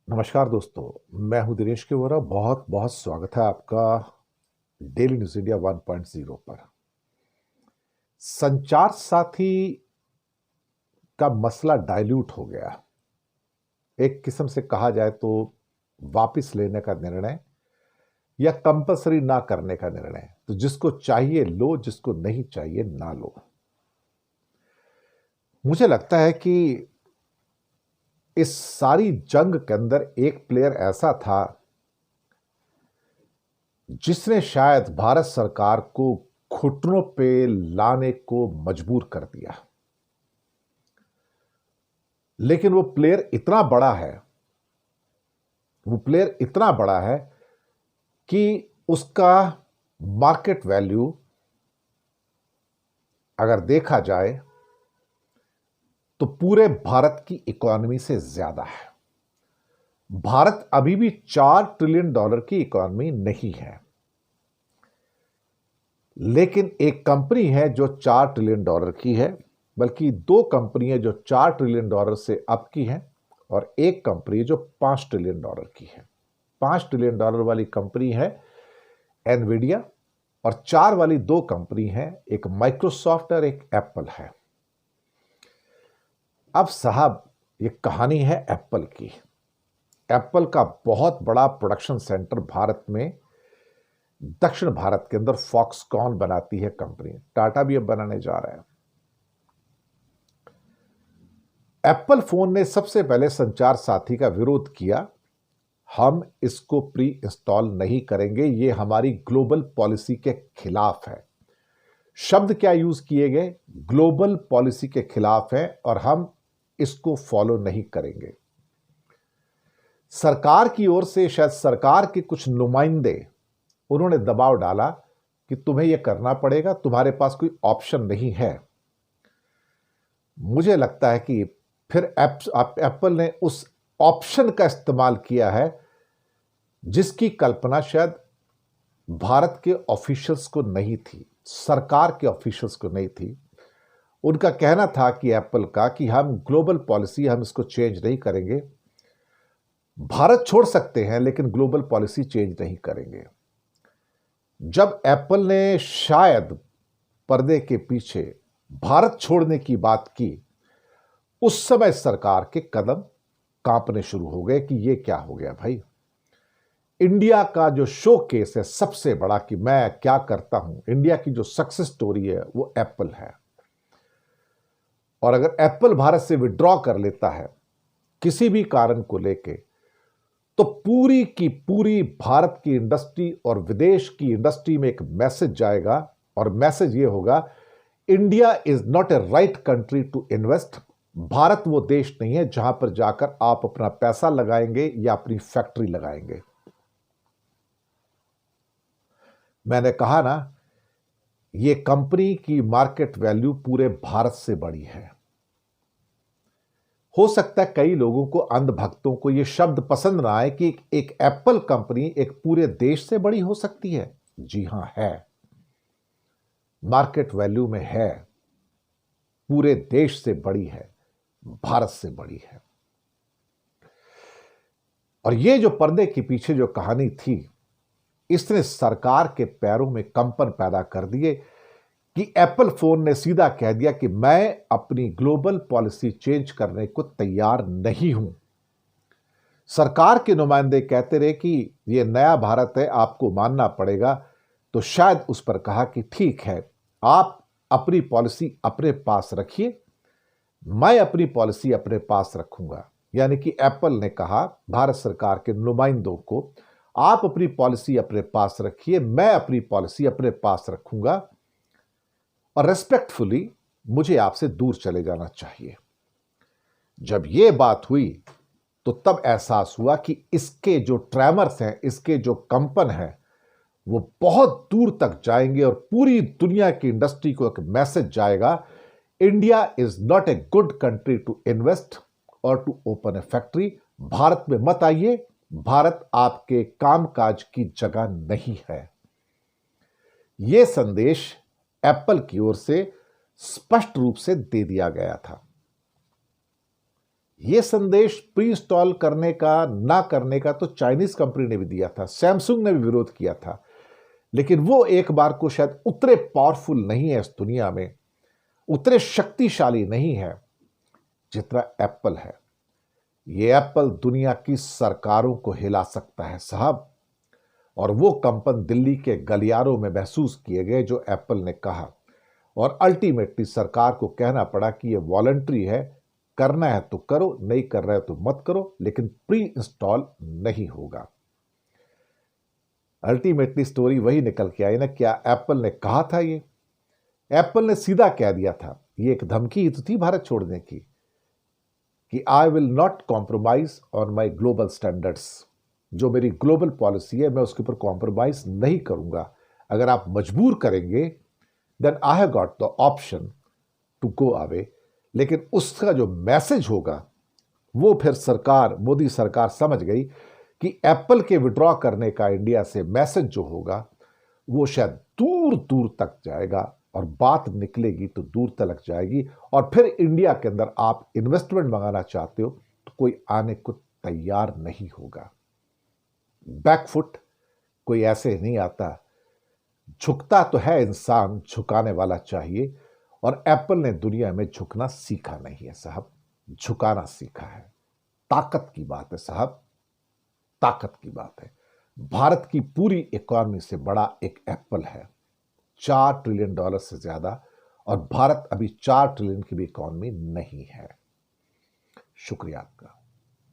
नमस्कार दोस्तों। मैं हूं दिनेश के वोरा। बहुत बहुत स्वागत है आपका डेली न्यूज इंडिया 1.0 पर। संचार साथी का मसला डाइल्यूट हो गया। एक किस्म से कहा जाए तो वापस लेने का निर्णय या कंपलसरी ना करने का निर्णय। तो जिसको चाहिए लो, जिसको नहीं चाहिए ना लो। मुझे लगता है कि इस सारी जंग के अंदर एक प्लेयर ऐसा था जिसने शायद भारत सरकार को घुटनों पे लाने को मजबूर कर दिया। लेकिन वो प्लेयर इतना बड़ा है कि उसका मार्केट वैल्यू अगर देखा जाए तो पूरे भारत की इकोनॉमी से ज्यादा है। भारत अभी भी $4 ट्रिलियन की इकोनॉमी नहीं है, लेकिन एक कंपनी है जो $4 ट्रिलियन की है, बल्कि दो कंपनी है जो $4 ट्रिलियन से अप की है और एक कंपनी जो $5 ट्रिलियन की है। $5 ट्रिलियन वाली कंपनी है एनवीडिया और 4 वाली दो कंपनी है, एक माइक्रोसॉफ्ट और एक एप्पल है। अब साहब, ये कहानी है एप्पल की। एप्पल का बहुत बड़ा प्रोडक्शन सेंटर भारत में, दक्षिण भारत के अंदर फॉक्सकॉन बनाती है कंपनी। टाटा भी अब बनाने जा रहा है। एप्पल फोन ने सबसे पहले संचार साथी का विरोध किया। हम इसको प्री इंस्टॉल नहीं करेंगे, ये हमारी ग्लोबल पॉलिसी के खिलाफ है। शब्द क्या यूज किए गए? ग्लोबल पॉलिसी के खिलाफ है और हम इसको फॉलो नहीं करेंगे। सरकार की ओर से शायद सरकार के कुछ नुमाइंदे, उन्होंने दबाव डाला कि तुम्हें यह करना पड़ेगा, तुम्हारे पास कोई ऑप्शन नहीं है। मुझे लगता है कि फिर एप्पल ने उस ऑप्शन का इस्तेमाल किया है जिसकी कल्पना शायद भारत के ऑफिशियल्स को नहीं थी, सरकार के ऑफिशियल्स को नहीं थी। उनका कहना था कि एप्पल का कि हम ग्लोबल पॉलिसी, हम इसको चेंज नहीं करेंगे। भारत छोड़ सकते हैं लेकिन ग्लोबल पॉलिसी चेंज नहीं करेंगे। जब एप्पल ने शायद पर्दे के पीछे भारत छोड़ने की बात की, उस समय सरकार के कदम कांपने शुरू हो गए कि ये क्या हो गया भाई। इंडिया का जो शो केस है सबसे बड़ा कि मैं क्या करता हूं, इंडिया की जो सक्सेस स्टोरी है वो एप्पल है। और अगर एप्पल भारत से विड्रॉ कर लेता है किसी भी कारण को लेके, तो पूरी की पूरी भारत की इंडस्ट्री और विदेश की इंडस्ट्री में एक मैसेज जाएगा और मैसेज ये होगा, India is not a right country to invest. Bharat वो देश नहीं है जहां पर जाकर आप अपना पैसा लगाएंगे या अपनी फैक्ट्री लगाएंगे। मैंने कहा ना, ये कंपनी की मार्केट वैल्यू पूरे भारत से बड़ी है। हो सकता है कई लोगों को, अंधभक्तों को यह शब्द पसंद ना आए कि एक एप्पल कंपनी एक पूरे देश से बड़ी हो सकती है। जी हां, है। मार्केट वैल्यू में है, पूरे देश से बड़ी है, भारत से बड़ी है। और ये जो पर्दे के पीछे जो कहानी थी, इसने सरकार के पैरों में कंपन पैदा कर दिए कि एप्पल फोन ने सीधा कह दिया कि मैं अपनी ग्लोबल पॉलिसी चेंज करने को तैयार नहीं हूं। सरकार के नुमाइंदे कहते रहे कि यह नया भारत है, आपको मानना पड़ेगा। तो शायद उस पर कहा कि ठीक है, आप अपनी पॉलिसी अपने पास रखिए, मैं अपनी पॉलिसी अपने पास रखूंगा। यानी कि एप्पल ने कहा भारत सरकार के नुमाइंदों को, आप अपनी पॉलिसी अपने पास रखिए, मैं अपनी पॉलिसी अपने पास रखूंगा और रेस्पेक्टफुली मुझे आपसे दूर चले जाना चाहिए। जब यह बात हुई तो तब एहसास हुआ कि इसके जो ट्रैमर्स हैं, इसके जो कंपन हैं, वो बहुत दूर तक जाएंगे और पूरी दुनिया की इंडस्ट्री को एक मैसेज जाएगा, India is not a good country to invest और टू ओपन ए फैक्ट्री। भारत में मत आइए, भारत आपके कामकाज की जगह नहीं है। यह संदेश एप्पल की ओर से स्पष्ट रूप से दे दिया गया था। ये संदेश प्री इंस्टॉल करने का ना करने का तो चाइनीज कंपनी ने भी दिया था, सैमसंग ने भी विरोध किया था, लेकिन वो एक बार को शायद उतने पावरफुल नहीं है इस दुनिया में, उतने शक्तिशाली नहीं है जितना एप्पल है। ये एप्पल दुनिया की सरकारों को हिला सकता है साहब, और वो कंपन दिल्ली के गलियारों में महसूस किए गए जो एप्पल ने कहा, और अल्टीमेटली सरकार को कहना पड़ा कि ये वॉलंटरी है, करना है तो करो, नहीं कर रहे हो तो मत करो, लेकिन प्री इंस्टॉल नहीं होगा। अल्टीमेटली स्टोरी वही निकल के आई ना, क्या एप्पल ने कहा था ये? एप्पल ने सीधा कह दिया था, ये एक धमकी ही तो थी भारत छोड़ने की, कि I will not compromise on my global standards. जो मेरी ग्लोबल पॉलिसी है मैं उसके ऊपर कॉम्प्रोमाइज नहीं करूंगा। अगर आप मजबूर करेंगे then I have got the option to go away. लेकिन उसका जो मैसेज होगा वो फिर सरकार, मोदी सरकार समझ गई कि एप्पल के विड्रॉ करने का इंडिया से मैसेज जो होगा वो शायद दूर दूर तक जाएगा, और बात निकलेगी तो दूर तक जाएगी, और फिर इंडिया के अंदर आप इन्वेस्टमेंट मंगाना चाहते हो तो कोई आने को तैयार नहीं होगा। बैकफुट कोई ऐसे नहीं आता, झुकता तो है इंसान, झुकाने वाला चाहिए, और एप्पल ने दुनिया में झुकना सीखा नहीं है साहब, झुकाना सीखा है। ताकत की बात है साहब, ताकत की बात है। भारत की पूरी इकोनॉमी से बड़ा एक एप्पल है, $4 ट्रिलियन से ज्यादा, और भारत अभी 4 ट्रिलियन की भी इकोनॉमी नहीं है। शुक्रिया आपका।